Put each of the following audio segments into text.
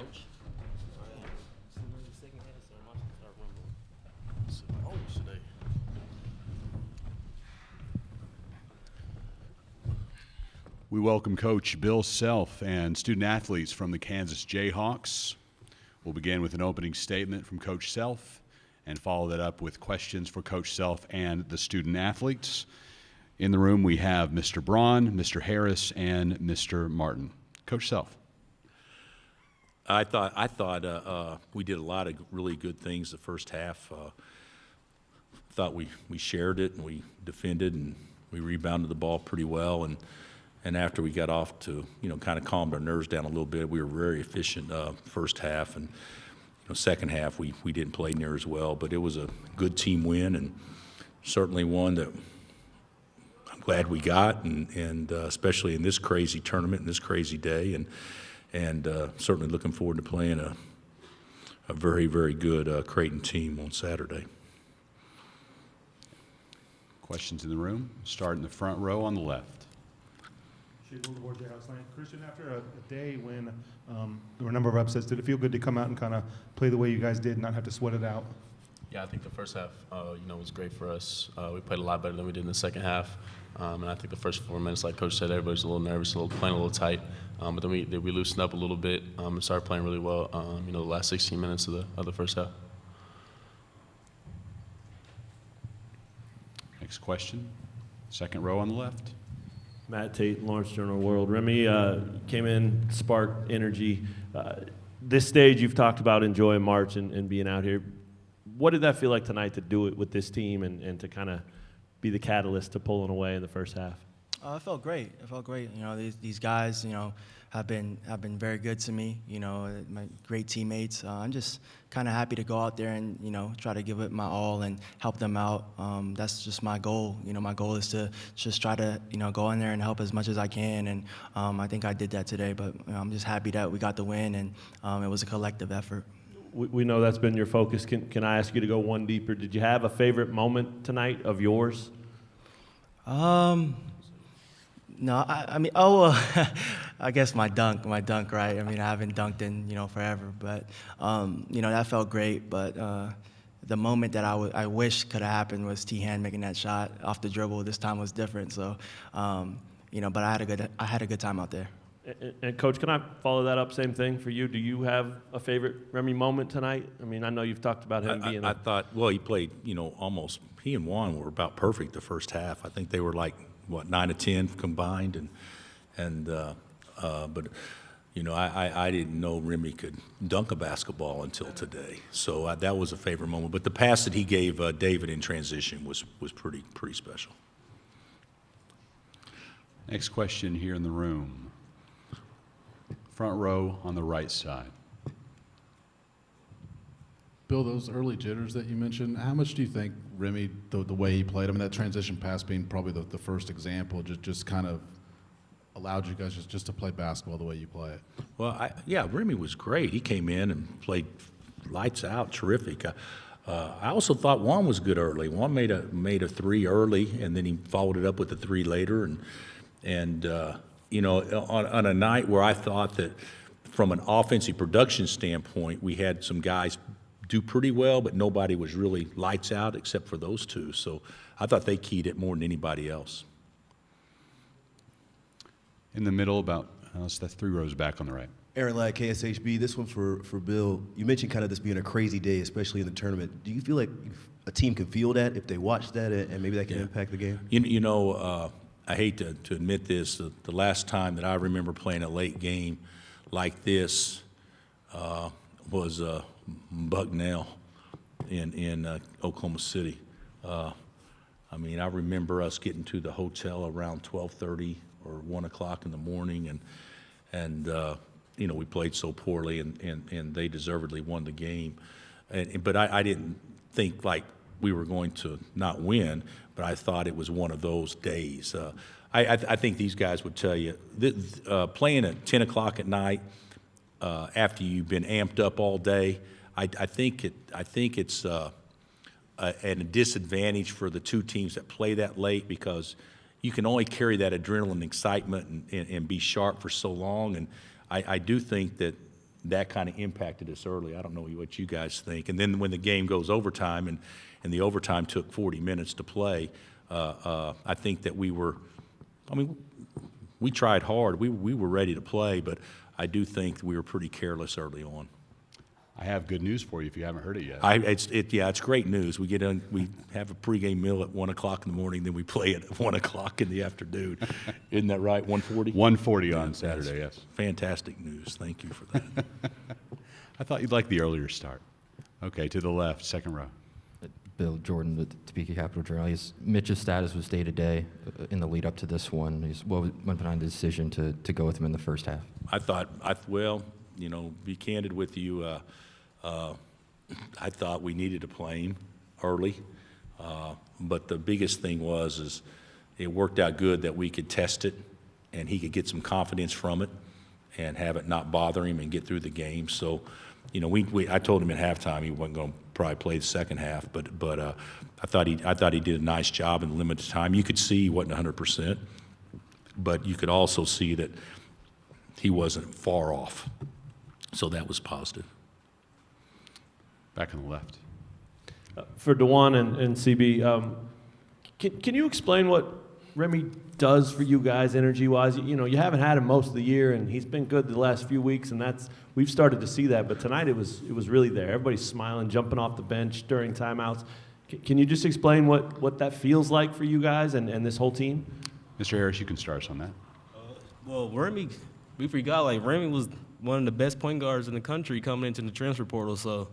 Coach. We welcome Coach Bill Self and student athletes from the Kansas Jayhawks. We'll begin with an opening statement from Coach Self and follow that up with questions for Coach Self and the student athletes. In the room we have Mr. Braun, Mr. Harris, and Mr. Martin. Coach Self. I thought we did a lot of really good things the first half. Thought we shared it and we defended and we rebounded the ball pretty well, and after we got off to kind of calmed our nerves down a little bit, we were very efficient first half, and second half we didn't play near as well, but it was a good team win and certainly one that I'm glad we got, and especially in this crazy tournament and this crazy day, and certainly looking forward to playing a very, very good Creighton team on Saturday. Questions in the room? Start in the front row on the left. Christian, after a day when there were a number of upsets, did it feel good to come out and kind of play the way you guys did and not have to sweat it out? Yeah, I think the first half, was great for us. We played a lot better than we did in the second half. And I think the first 4 minutes, like Coach said, everybody's a little nervous, playing a little tight. But then we loosened up a little bit and started playing really well, the last 16 minutes of the first half. Next question. Second row on the left. Matt Tate, Lawrence Journal World. Remy came in, sparked energy. This stage, you've talked about enjoying March and being out here. What did that feel like tonight to do it with this team and to kind of be the catalyst to pulling away in the first half? It felt great. It felt great. These guys, have been very good to me. My great teammates. I'm just kind of happy to go out there and try to give it my all and help them out. That's just my goal. My goal is to just try to go in there and help as much as I can. And I think I did that today. But I'm just happy that we got the win, and it was a collective effort. We know that's been your focus. Can I ask you to go one deeper? Did you have a favorite moment tonight of yours? No, I guess my dunk, right? I haven't dunked in, forever, but, that felt great. But the moment that I wish could have happened was T-Hand making that shot off the dribble. This time was different, so, but I had a good time out there. And Coach, can I follow that up? Same thing for you. Do you have a favorite Remy moment tonight? I know you've talked about him being. I thought, he played, almost. He and Juan were about perfect the first half. I think they were like 9 of 10 combined, but I didn't know Remy could dunk a basketball until today. So that was a favorite moment. But the pass that he gave David in transition was pretty special. Next question here in the room. Front row on the right side. Bill, those early jitters that you mentioned, how much do you think Remy, the way he played, that transition pass being probably the first example, just kind of allowed you guys just to play basketball the way you play it? Well, Remy was great. He came in and played lights out, terrific. I also thought Juan was good early. Juan made a three early, and then he followed it up with a three later. And on a night where I thought that from an offensive production standpoint, we had some guys do pretty well, but nobody was really lights out except for those two. So I thought they keyed it more than anybody else. In the middle, that's 3 rows back on the right. Aaron Ladd, KSHB. This one's for Bill. You mentioned kind of this being a crazy day, especially in the tournament. Do you feel like a team can feel that if they watch that, and maybe that can impact the game? I hate to admit this. The last time that I remember playing a late game like this was Bucknell in Oklahoma City. I remember us getting to the hotel around 12:30 or 1 o'clock in the morning, and we played so poorly, and they deservedly won the game. But I didn't think like we were going to not win, but I thought it was one of those days. I think these guys would tell you that, playing at 10 o'clock at night after you've been amped up all day, I think it's a disadvantage for the two teams that play that late, because you can only carry that adrenaline excitement and be sharp for so long. And I do think that that kind of impacted us early. I don't know what you guys think. And then when the game goes overtime, and the overtime took 40 minutes to play, I think that we tried hard. We were ready to play, but I do think we were pretty careless early on. I have good news for you if you haven't heard it yet. It's great news. We have a pregame meal at 1 o'clock in the morning, then we play at 1 o'clock in the afternoon. Isn't that right? 1:40. 1:40 on Saturday. Yes. Fantastic news. Thank you for that. I thought you'd like the earlier start. Okay, to the left, second row. Bill Jordan with the Topeka Capital Journal. Mitch's status was day-to-day in the lead up to this one. What went behind the decision to go with him in the first half? Be candid with you, I thought we needed to play him early, but the biggest thing is it worked out good that we could test it and he could get some confidence from it and have it not bother him and get through the game. So, I told him at halftime he wasn't going to probably play the second half, but I thought he did a nice job in limited time. You could see he wasn't 100%, but you could also see that he wasn't far off. So that was positive. Back on the left. For Dajuan and CB, can you explain what Remy does for you guys energy-wise? You haven't had him most of the year, and he's been good the last few weeks, and we've started to see that. But tonight it was really there. Everybody's smiling, jumping off the bench during timeouts. Can you just explain what that feels like for you guys and this whole team? Mr. Harris, you can start us on that. Well, Remy, we forgot, Remy was one of the best point guards in the country coming into the transfer portal. So,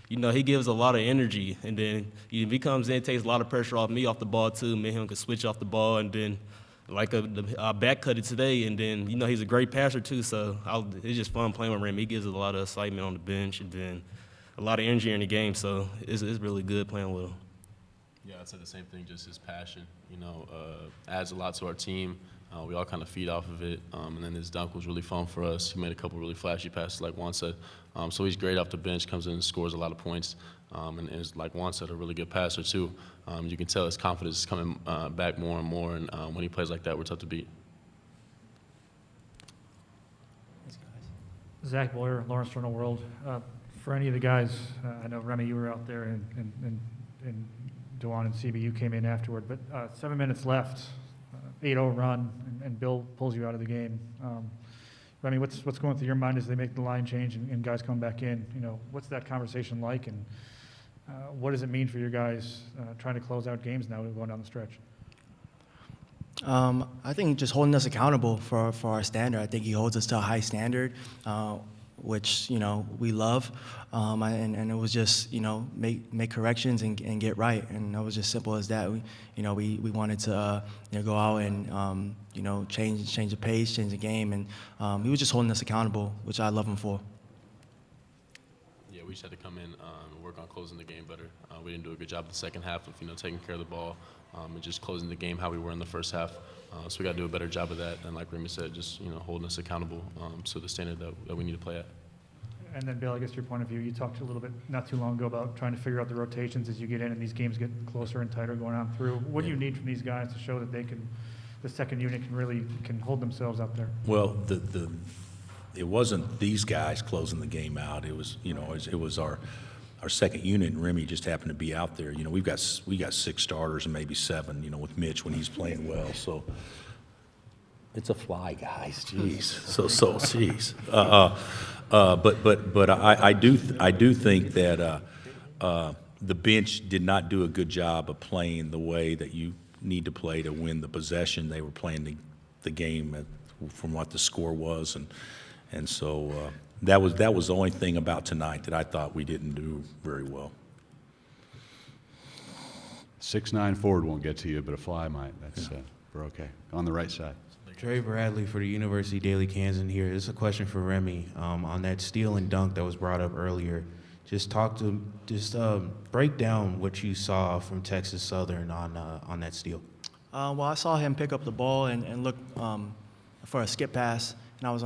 he gives a lot of energy. And then if he comes in, it takes a lot of pressure off me off the ball, too. Me and him could switch off the ball. And then, I back cut it today. And then, he's a great passer, too. So, it's just fun playing with Remy. He gives us a lot of excitement on the bench and then a lot of energy in the game. So, it's really good playing with him. Yeah, I'd say the same thing, just his passion, adds a lot to our team. We all kind of feed off of it, and then his dunk was really fun for us. He made a couple really flashy passes, like Juan said. So he's great off the bench, comes in and scores a lot of points, and is, like Juan said, a really good passer too. You can tell his confidence is coming back more and more, and when he plays like that, we're tough to beat. Zach Boyer, Lawrence Journal World. For any of the guys, I know, Remy, you were out there, and Dajuan and CB, you came in afterward, but 7 minutes left. 8-0 run, and Bill pulls you out of the game. Remy, what's going through your mind as they make the line change and guys come back in? What's that conversation like, and what does it mean for your guys trying to close out games now going down the stretch? I think just holding us accountable for our standard. I think he holds us to a high standard, which we love, and it was just make corrections and get right, and it was just simple as that. We wanted to go out and change the pace, change the game, and he was just holding us accountable, which I love him for. Yeah, we just had to come in and work on closing the game better. We didn't do a good job in the second half of taking care of the ball and just closing the game how we were in the first half. So we got to do a better job of that, and like Remy said, just holding us accountable to the standard that we need to play at. And then, Bill, I guess your point of view, you talked a little bit not too long ago about trying to figure out the rotations as you get in and these games get closer and tighter going on through. What do you need from these guys to show that the second unit can hold themselves up there? Well, it wasn't these guys closing the game out. It was it was our second unit, and Remy just happened to be out there. We got 6 starters and maybe 7. with Mitch when he's playing well. So it's a fly, guys. Jeez. So jeez. But I do think that the bench did not do a good job of playing the way that you need to play to win the possession. They were playing the game from what the score was, and so that was the only thing about tonight that I thought we didn't do very well. 6'9" forward won't get to you, but a fly might. We're okay. On the right side. Trey Bradley for the University Daily Kansan here. This is a question for Remy on that steal and dunk that was brought up earlier. Just break down what you saw from Texas Southern on that steal. Well, I saw him pick up the ball and look for a skip pass, and I was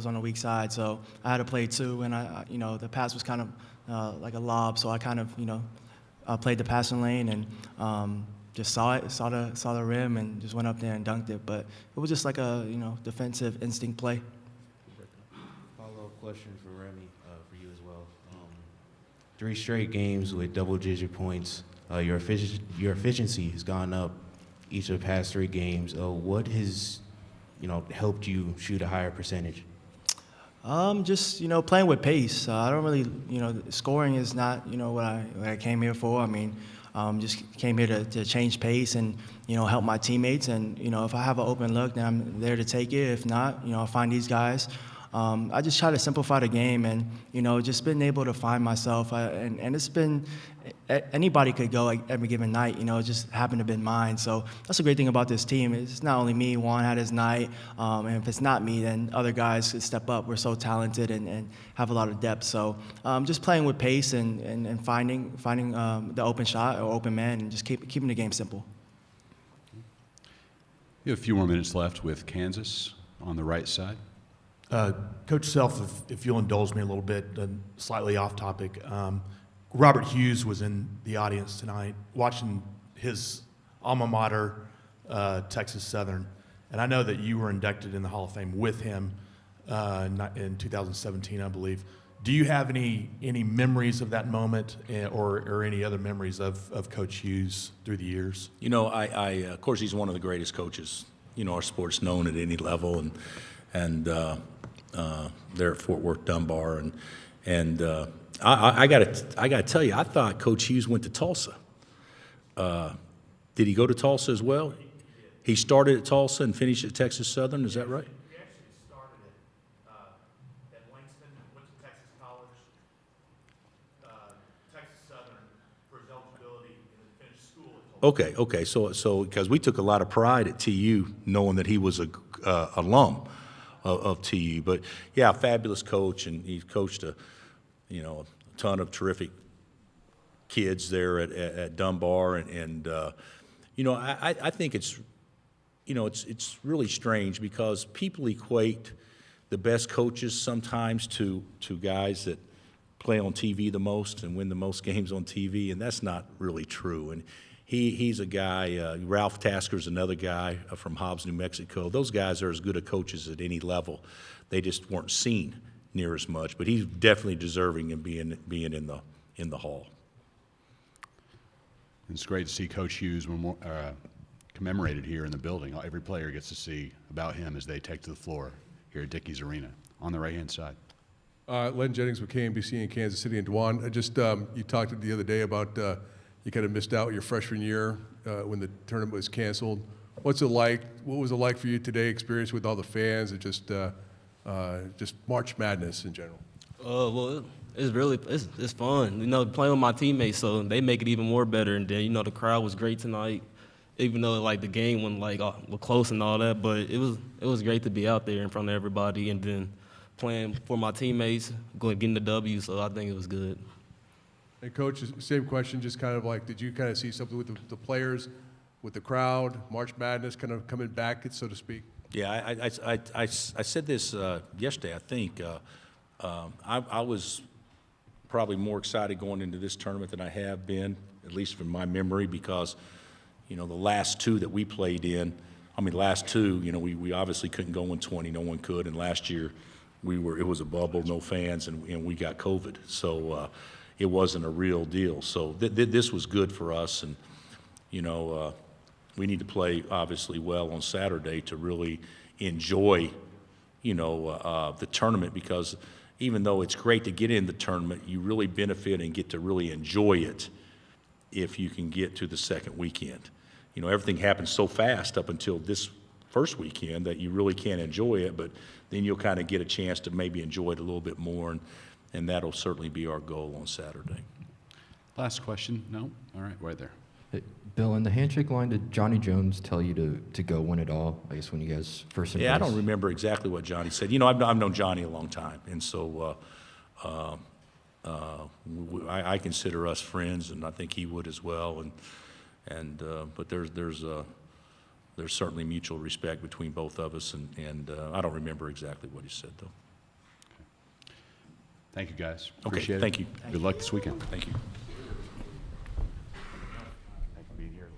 on the weak side, so I had to play too. And the pass was kind of like a lob, so I kind of played the passing lane and. Just saw the rim, and just went up there and dunked it. But it was just like a defensive instinct play. Follow-up question for Remy, for you as well. 3 straight games with double-digit points. Your efficiency has gone up each of the past 3 games. What has, helped you shoot a higher percentage? Just playing with pace. I don't really, scoring is not what I came here for. I mean, just came here to change pace and help my teammates. And if I have an open look, then I'm there to take it. If not, I'll find these guys. I just try to simplify the game and just been able to find myself. And it's been anybody could go like every given night. It just happened to been mine. So that's a great thing about this team. It's not only me. Juan had his night, and if it's not me, then other guys could step up. We're so talented and have a lot of depth. So just playing with pace and finding the open shot or open man and just keeping the game simple. You have a few more minutes left with Kansas on the right side. Coach Self, if you'll indulge me a little bit, slightly off topic. Robert Hughes was in the audience tonight watching his alma mater, Texas Southern. And I know that you were inducted in the Hall of Fame with him in 2017, I believe. Do you have any memories of that moment or any other memories of Coach Hughes through the years? Of course, he's one of the greatest coaches, our sport's known at any level. And there at Fort Worth Dunbar, and I gotta tell you, I thought Coach Hughes went to Tulsa. Did he go to Tulsa as well? He started at Tulsa and finished at Texas Southern. Is that right? He actually started at Langston, went to Texas College, Texas Southern for his eligibility, and then finished school at Tulsa. Okay. So because we took a lot of pride at TU, knowing that he was a alum of TU, but yeah, fabulous coach, and he's coached a ton of terrific kids there at Dunbar, and I think it's really strange because people equate the best coaches sometimes to guys that play on TV the most and win the most games on TV, and that's not really true. And he's a guy, Ralph Tasker's another guy from Hobbs, New Mexico. Those guys are as good a coaches at any level. They just weren't seen near as much, but he's definitely deserving of being in the Hall. It's great to see Coach Hughes commemorated here in the building. Every player gets to see about him as they take to the floor here at Dickies Arena on the right-hand side. Len Jennings with KNBC in Kansas City, and Dajuan, you talked the other day about you kind of missed out your freshman year when the tournament was canceled. What's it like? What was it like for you today? Experience with all the fans and just March Madness in general. Well, it's fun. Playing with my teammates, so they make it even more better. And then the crowd was great tonight, even though the game was close and all that. But it was great to be out there in front of everybody and then playing for my teammates, getting the W. So I think it was good. And Coach, same question, just kind of did you kind of see something with the players, with the crowd, March Madness kind of coming back, so to speak? Yeah, I said this yesterday, I think. I was probably more excited going into this tournament than I have been, at least from my memory, because, the last 2 that we played in, last 2, we obviously couldn't go in 20, no one could, and last year it was a bubble, no fans, and we got COVID. So it wasn't a real deal. So this was good for us, and we need to play obviously well on Saturday to really enjoy the tournament, because even though it's great to get in the tournament, you really benefit and get to really enjoy it if you can get to the second weekend. Everything happens so fast up until this first weekend that you really can't enjoy it, but then you'll kind of get a chance to maybe enjoy it a little bit more, and that'll certainly be our goal on Saturday. Last question? No? All right, right there. Hey, Bill, in the handshake line, did Johnny Jones tell you to go win it all, I guess, when you guys first embraced? Yeah, I don't remember exactly what Johnny said. I've known Johnny a long time, and so I consider us friends, and I think he would as well. But there's certainly mutual respect between both of us, and I don't remember exactly what he said, though. Thank you, guys. Okay, Appreciate it. thank you. Good luck this weekend. Thank you.